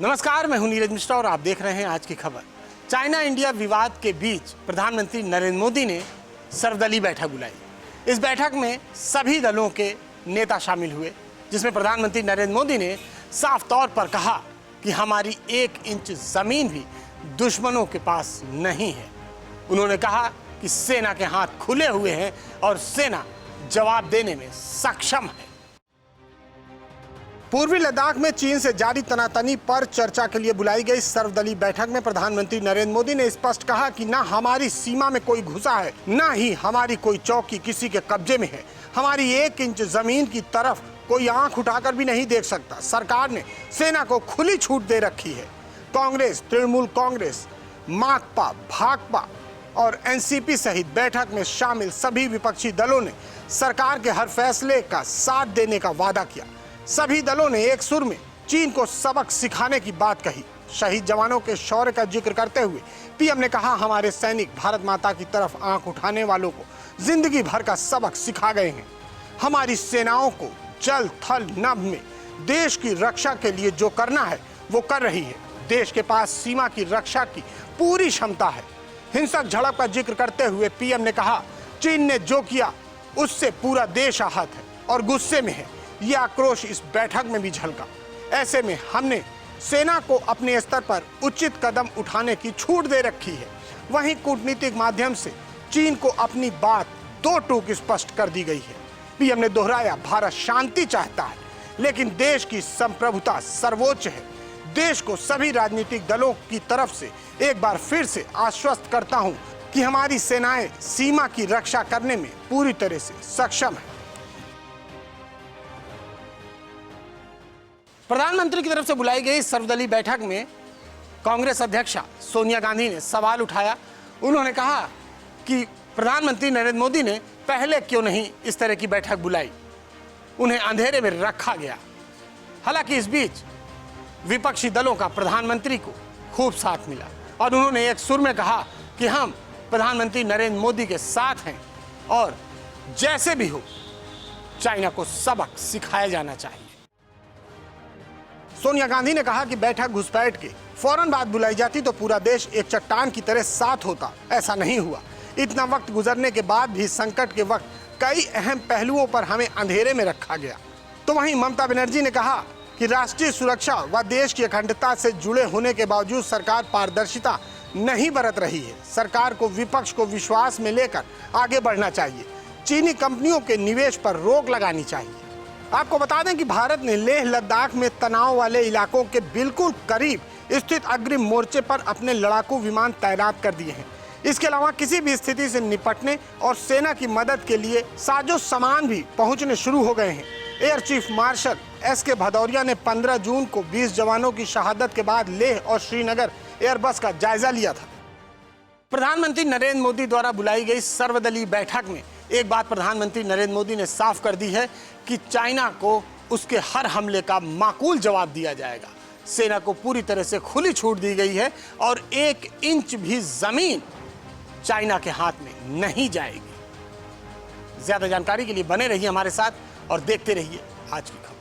नमस्कार, मैं हूं नीरज मिश्रा और आप देख रहे हैं आज की खबर। चाइना इंडिया विवाद के बीच प्रधानमंत्री नरेंद्र मोदी ने सर्वदलीय बैठक बुलाई। इस बैठक में सभी दलों के नेता शामिल हुए, जिसमें प्रधानमंत्री नरेंद्र मोदी ने साफ तौर पर कहा कि हमारी 1 इंच जमीन भी दुश्मनों के पास नहीं है। उन्होंने कहा कि सेना के हाथ खुले हुए हैं और सेना जवाब देने में सक्षम है। पूर्वी लद्दाख में चीन से जारी तनातनी पर चर्चा के लिए बुलाई गई सर्वदलीय बैठक में प्रधानमंत्री नरेंद्र मोदी ने स्पष्ट कहा कि ना हमारी सीमा में कोई घुसा है, ना ही हमारी कोई चौकी किसी के कब्जे में है। हमारी 1 इंच जमीन की तरफ कोई आंख उठाकर भी नहीं देख सकता। सरकार ने सेना को खुली छूट दे रखी है। कांग्रेस, तृणमूल कांग्रेस, माकपा, भाकपा और एनसीपी सहित बैठक में शामिल सभी विपक्षी दलों ने सरकार के हर फैसले का साथ देने का वादा किया। सभी दलों ने एक सुर में चीन को सबक सिखाने की बात कही। शहीद जवानों के शौर्य का जिक्र करते हुए पीएम ने कहा, हमारे सैनिक भारत माता की तरफ आंख उठाने वालों को जिंदगी भर का सबक सिखा गए हैं। हमारी सेनाओं को जल, थल, नभ में देश की रक्षा के लिए जो करना है वो कर रही है। देश के पास सीमा की रक्षा की पूरी क्षमता है। हिंसक झड़प का जिक्र करते हुए पीएम ने कहा, चीन ने जो किया उससे पूरा देश आहत है और गुस्से में है। यह आक्रोश इस बैठक में भी झलका। ऐसे में हमने सेना को अपने स्तर पर उचित कदम उठाने की छूट दे रखी है। वहीं कूटनीतिक माध्यम से चीन को अपनी बात 2 टूक स्पष्ट कर दी गई है। पीएम ने दोहराया, भारत शांति चाहता है, लेकिन देश की संप्रभुता सर्वोच्च है। देश को सभी राजनीतिक दलों की तरफ से एक बार फिर से आश्वस्त करता हूं कि हमारी सेनाएं सीमा की रक्षा करने में पूरी तरह से सक्षम है। प्रधानमंत्री की तरफ से बुलाई गई सर्वदलीय बैठक में कांग्रेस अध्यक्षा सोनिया गांधी ने सवाल उठाया। उन्होंने कहा कि प्रधानमंत्री नरेंद्र मोदी ने पहले क्यों नहीं इस तरह की बैठक बुलाई, उन्हें अंधेरे में रखा गया। हालांकि इस बीच विपक्षी दलों का प्रधानमंत्री को खूब साथ मिला और उन्होंने एक सुर में कहा कि हम प्रधानमंत्री नरेंद्र मोदी के साथ हैं और जैसे भी हो चाइना को सबक सिखाया जाना चाहिए। सोनिया गांधी ने कहा कि बैठक घुसपैठ के फौरन बाद बुलाई जाती तो पूरा देश एक चट्टान की तरह साथ होता। ऐसा नहीं हुआ। इतना वक्त गुजरने के बाद भी संकट के वक्त कई अहम पहलुओं पर हमें अंधेरे में रखा गया। तो वहीं ममता बनर्जी ने कहा कि राष्ट्रीय सुरक्षा व देश की अखंडता से जुड़े होने के बावजूद सरकार पारदर्शिता नहीं बरत रही है। सरकार को विपक्ष को विश्वास में लेकर आगे बढ़ना चाहिए। चीनी कंपनियों के निवेश पर रोक लगानी चाहिए। आपको बता दें कि भारत ने लेह लद्दाख में तनाव वाले इलाकों के बिल्कुल करीब स्थित अग्रिम मोर्चे पर अपने लड़ाकू विमान तैनात कर दिए हैं। इसके अलावा किसी भी स्थिति से निपटने और सेना की मदद के लिए साजो सामान भी पहुंचने शुरू हो गए हैं। Air chief marshal SK Bhadauria ने 15 जून को 20 जवानों की शहादत के बाद लेह और श्रीनगर एयरबस का जायजा लिया था। प्रधानमंत्री नरेंद्र मोदी द्वारा बुलाई गई सर्वदलीय बैठक में एक बात प्रधानमंत्री नरेंद्र मोदी ने साफ कर दी है कि चाइना को उसके हर हमले का माकूल जवाब दिया जाएगा। सेना को पूरी तरह से खुली छूट दी गई है और 1 इंच भी जमीन चाइना के हाथ में नहीं जाएगी। ज्यादा जानकारी के लिए बने रहिए हमारे साथ और देखते रहिए आज की खबर।